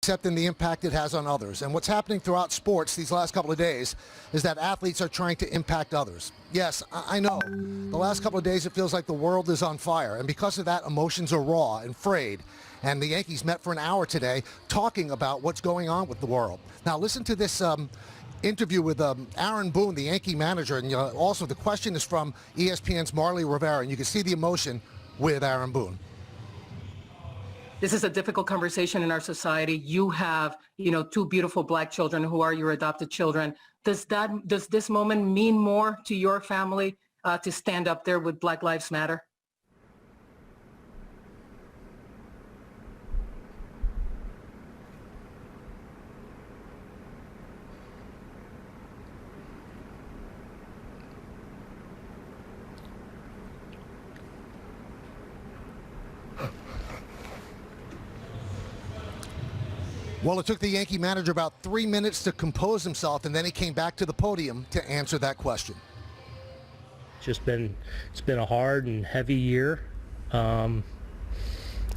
except in the impact it has on others. And what's happening throughout sports these last couple of days is that athletes are trying to impact others. Yes, I know. The last couple of days it feels like the world is on fire. And because of that, emotions are raw and frayed. And the Yankees met for an hour today talking about what's going on with the world. Now listen to this interview with Aaron Boone, the Yankee manager. And also the question is from ESPN's Marley Rivera. And you can see the emotion with Aaron Boone. This is a difficult conversation in our society. You have, two beautiful black children who are your adopted children. Does this moment mean more to your family to stand up there with Black Lives Matter? Well, it took the Yankee manager about 3 minutes to compose himself, and then he came back to the podium to answer that question. It's been a hard and heavy year, and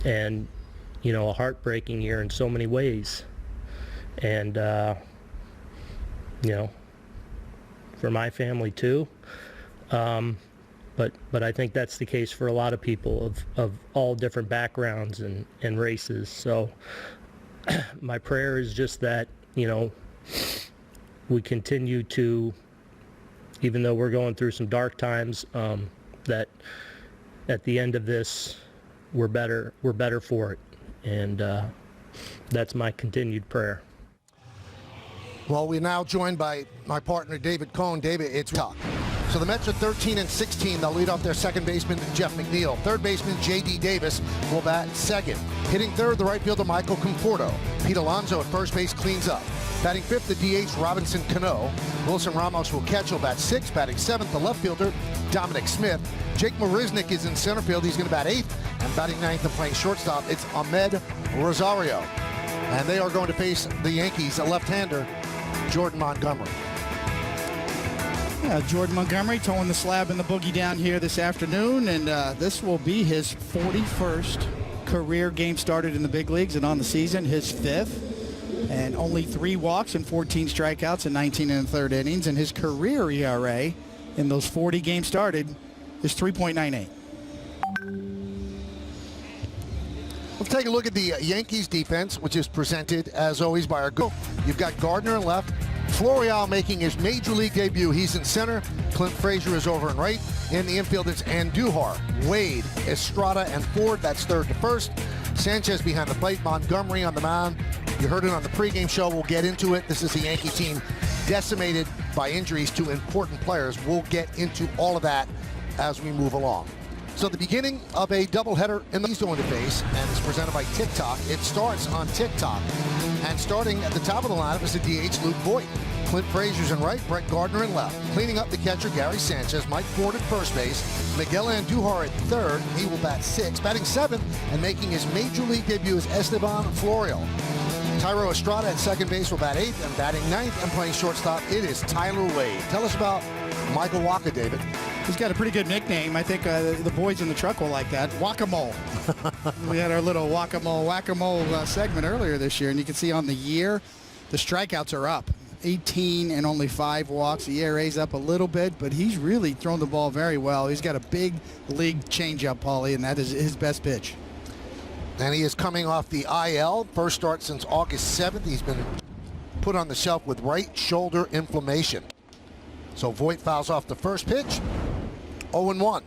a heartbreaking year in so many ways. And for my family too. But I think that's the case for a lot of people of all different backgrounds and races. So my prayer is just that, we continue to, even though we're going through some dark times, that at the end of this, we're better for it. And that's my continued prayer. Well, we're now joined by my partner, David Cohn. David, it's talk. So the Mets are 13-16. They'll lead off their second baseman, Jeff McNeil. Third baseman, J.D. Davis, will bat second. Hitting third, the right fielder, Michael Conforto. Pete Alonso at first base cleans up. Batting fifth, the DH, Robinson Cano. Wilson Ramos will catch, will bat sixth. Batting seventh, the left fielder, Dominic Smith. Jake Marisnick is in center field. He's going to bat eighth. And batting ninth and playing shortstop, it's Ahmed Rosario. And they are going to face the Yankees, a left-hander, Jordan Montgomery. Yeah, Jordan Montgomery towing the slab and the boogie down here this afternoon, and this will be his 41st career game started in the big leagues, and on the season, his 5th, and only 3 walks and 14 strikeouts in 19 and a third innings, and his career ERA in those 40 games started is 3.98. Let's take a look at the Yankees defense, which is presented, as always, by our go. You've got Gardner in left. Florial making his major league debut. He's in center. Clint Frazier is over in right. In the infield, it's Andujar, Wade, Estrada, and Ford. That's third to first. Sanchez behind the plate. Montgomery on the mound. You heard it on the pregame show. We'll get into it. This is a Yankee team decimated by injuries to important players. We'll get into all of that as we move along. So the beginning of a doubleheader in the East interface, and it's presented by TikTok. It starts on TikTok. And starting at the top of the lineup is the DH, Luke Voigt. Clint Frazier's in right, Brett Gardner in left. Cleaning up the catcher, Gary Sanchez. Mike Ford at first base. Miguel Andujar at third. He will bat sixth. Batting seventh and making his major league debut is Esteban Florial. Tyro Estrada at second base will bat eighth, and batting ninth and playing shortstop, it is Tyler Wade. Tell us about Michael Wacha, David. He's got a pretty good nickname. I think the boys in the truck will like that. Whack-a-mole. We had our little whack-a-mole segment earlier this year, and you can see on the year, the strikeouts are up. 18 and only 5 walks. The ERA's up a little bit, but he's really thrown the ball very well. He's got a big league changeup, Paulie, and that is his best pitch. And he is coming off the IL. First start since August 7th. He's been put on the shelf with right shoulder inflammation. So Voigt fouls off the first pitch. 0-1.